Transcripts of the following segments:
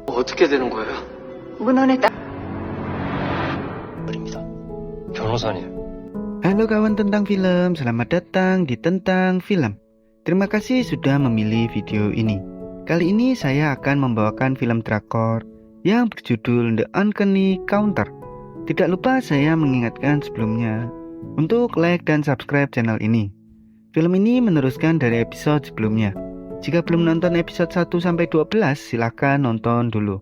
어떻게 되는 거예요? 문헌에 따 말입니다. 변호사님. Halo kawan tentang film, selamat datang di Tentang Film. Terima kasih sudah memilih video ini. Kali ini saya akan membawakan film drakor yang berjudul The Uncanny Counter. Tidak lupa saya mengingatkan sebelumnya untuk like dan subscribe channel ini. Film ini meneruskan dari episode sebelumnya. Jika belum nonton episode 1-12, silahkan nonton dulu.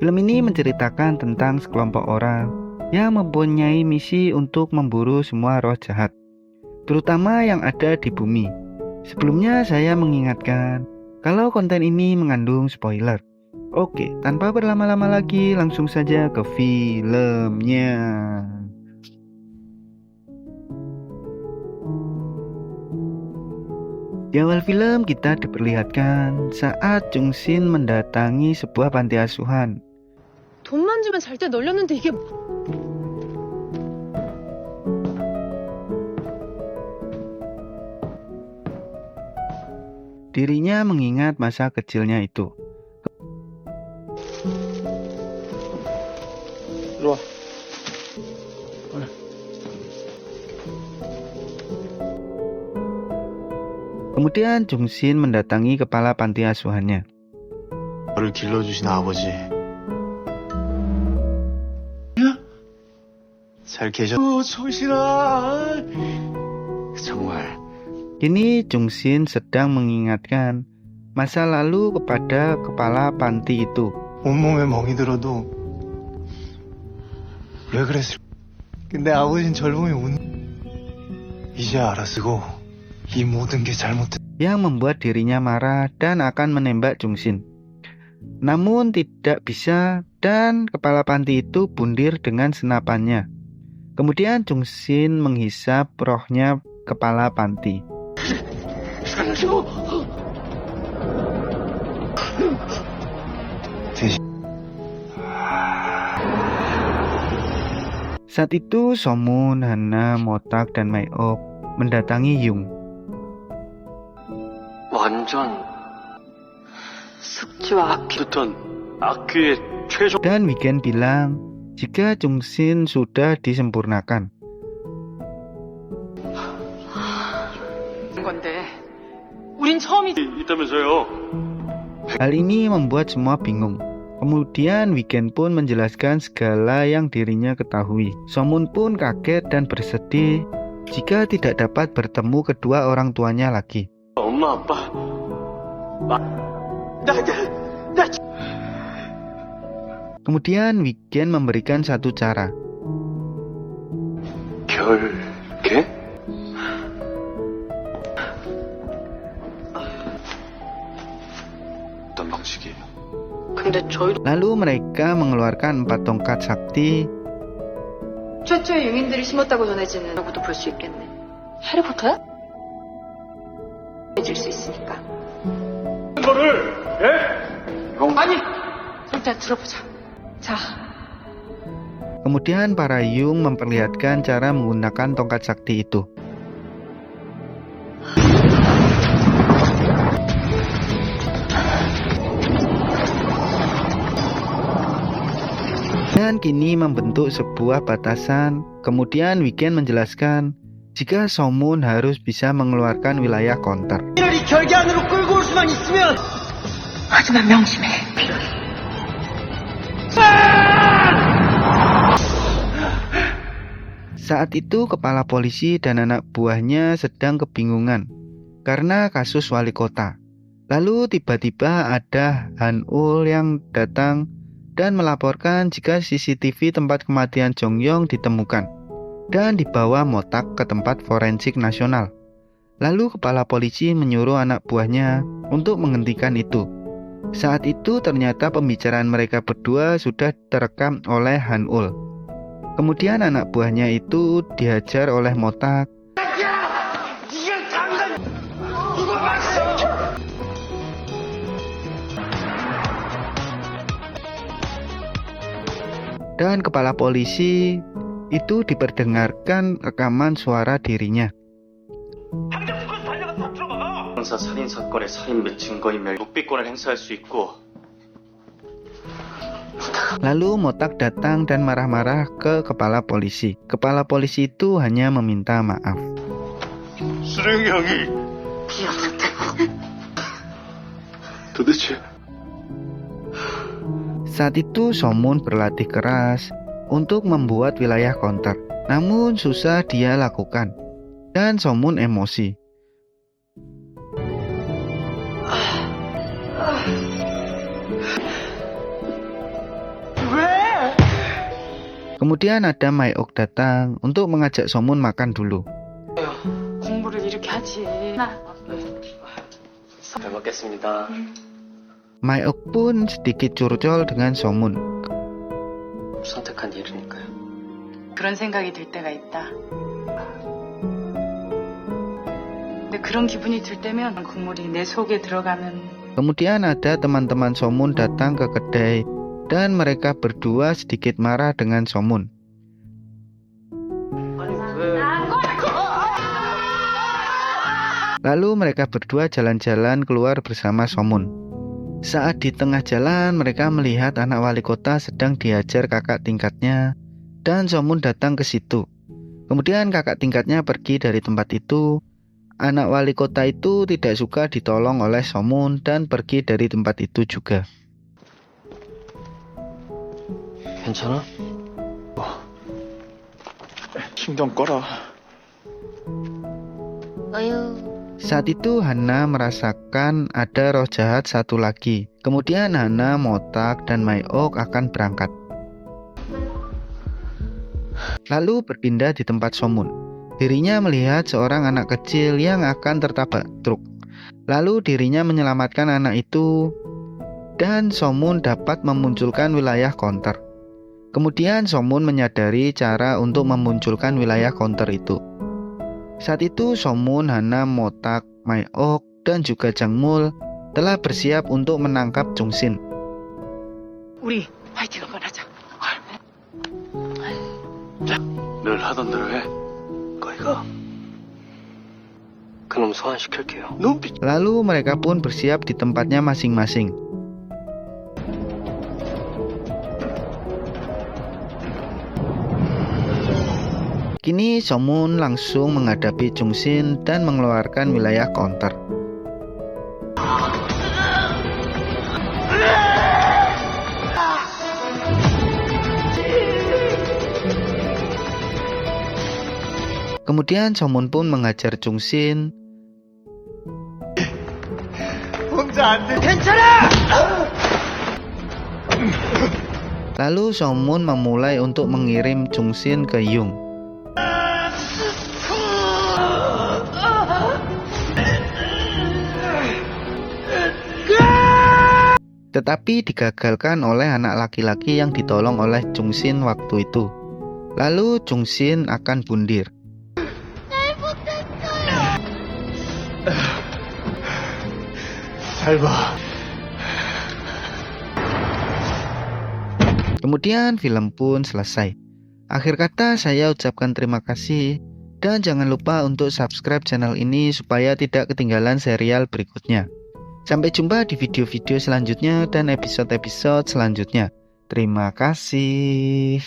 Film ini menceritakan tentang sekelompok orang yang mempunyai misi untuk memburu semua roh jahat, terutama yang ada di bumi. Sebelumnya saya mengingatkan kalau konten ini mengandung spoiler. Oke, tanpa berlama-lama lagi, langsung saja ke filmnya. Di awal film kita diperlihatkan saat Jung-shin mendatangi sebuah panti asuhan. 돈만 주면 잘 때 널렸는데 이게 Dirinya mengingat masa kecilnya itu. 일로 와. Kemudian Jung-shin mendatangi kepala panti asuhannya. 저를 길러주신 아버지 잘 계셨... 정신아 정말 Kini Jung-shin sedang mengingatkan masa lalu kepada kepala panti itu. 온몸에 멍이 들어도 왜 그랬을... 근데 아버진 절봉이 이제 알았고 이 모든 게 잘못된... Yang membuat dirinya marah dan akan menembak Jung-shin. Namun tidak bisa dan kepala panti itu bundir dengan senapannya. Kemudian Jung-shin menghisap rohnya kepala panti. Saat itu Somun, Hana, Motak, dan Mae-ok mendatangi Yung. 완전 숙주와 악귀 듣던 악귀의 최종. Dan Wigen bilang jika Jung-shin sudah disempurnakan. 건데 우린 처음이 있다면서요. Hal ini membuat semua bingung. Kemudian Wigen pun menjelaskan segala yang dirinya ketahui. Somun pun kaget dan bersedih jika tidak dapat bertemu kedua orang tuanya lagi. 엄마 아빠. Kemudian Wigen memberikan satu cara. 결계? 어떤 방식이에요? 근데 저희도 Lalu mereka mengeluarkan 4 tongkat sakti 최초의 유민들이 심었다고 전해지는 누구도 볼 수 있겠네. 해리포터야? 해질 수 있으니까. 거를 예? 아니 일단 들어보자. 자 Kemudian para Yung memperlihatkan cara menggunakan tongkat sakti itu. Dan kini membentuk sebuah batasan. Kemudian Wigen menjelaskan jika Somun harus bisa mengeluarkan wilayah counter. 이 결계 안으로 끌고 올 수만 있으면. 하지만 명심해. Saat itu kepala polisi dan anak buahnya sedang kebingungan karena kasus wali kota. Lalu tiba-tiba ada Han-ul yang datang dan melaporkan jika CCTV tempat kematian Jong-yong ditemukan dan dibawa Motak ke tempat forensik nasional. Lalu kepala polisi menyuruh anak buahnya untuk menghentikan itu. Saat itu ternyata pembicaraan mereka berdua sudah terekam oleh Han-ul. Kemudian anak buahnya itu dihajar oleh Motak. Dan kepala polisi itu diperdengarkan rekaman suara dirinya. 형사 살인 사건의 살인 및 증거인멸 묵비권을 행사할 수 있고 Lalu Motak datang dan marah-marah ke kepala polisi. Kepala polisi itu hanya meminta maaf. 수령이 형이 도대체 Saat itu Somun berlatih keras untuk membuat wilayah counter. Namun susah dia lakukan. Dan Somun emosi. Kemudian ada Mayok datang untuk mengajak Somun makan dulu. 공부를 이렇게 하지. 나. 잘 먹겠습니다. Mayok pun sedikit curcol dengan Somun. 선택한 일이니까요. 그런 생각이 들 때가 있다. 근데 그런 기분이 들 때면 국물이 내 속에 들어가면 Kemudian ada teman-teman Somun datang ke kedai dan mereka berdua sedikit marah dengan Somun. Lalu mereka berdua jalan-jalan keluar bersama Somun. Saat di tengah jalan mereka melihat anak wali kota sedang diajar kakak tingkatnya dan Somun datang ke situ. Kemudian kakak tingkatnya pergi dari tempat itu. Anak wali kota itu tidak suka ditolong oleh Somun dan pergi dari tempat itu juga. 괜찮아? 신경 꺼라. Saat itu Hana merasakan ada roh jahat satu lagi. Kemudian Hana, Motak, dan Mayok akan berangkat. Lalu berpindah di tempat Somun. Dirinya melihat seorang anak kecil yang akan tertabrak truk. Lalu dirinya menyelamatkan anak itu dan Somun dapat memunculkan wilayah counter. Kemudian Somun menyadari cara untuk memunculkan wilayah counter itu. Saat itu Somun, Hana, Motak, Mayok, dan juga Jangmul telah bersiap untuk menangkap Jungsin. 우리 파이팅 한번 하자. 늘 하던 대로 해. 거기가. 그놈 소환시킬게요. 눈빛. Lalu mereka pun bersiap di tempatnya masing-masing. Kini Somun langsung menghadapi Jungsin dan mengeluarkan wilayah counter. Kemudian Somun pun mengajar Jungsin. 혼자 안 돼. Lalu Somun memulai untuk mengirim Jungsin ke Yung. Tetapi digagalkan oleh anak laki-laki yang ditolong oleh Jungsin waktu itu. Lalu Jungsin akan bundir. 잘 봐. Kemudian film pun selesai. Akhir kata saya ucapkan terima kasih dan jangan lupa untuk subscribe channel ini supaya tidak ketinggalan serial berikutnya. Sampai jumpa di video-video selanjutnya dan episode-episode selanjutnya. Terima kasih.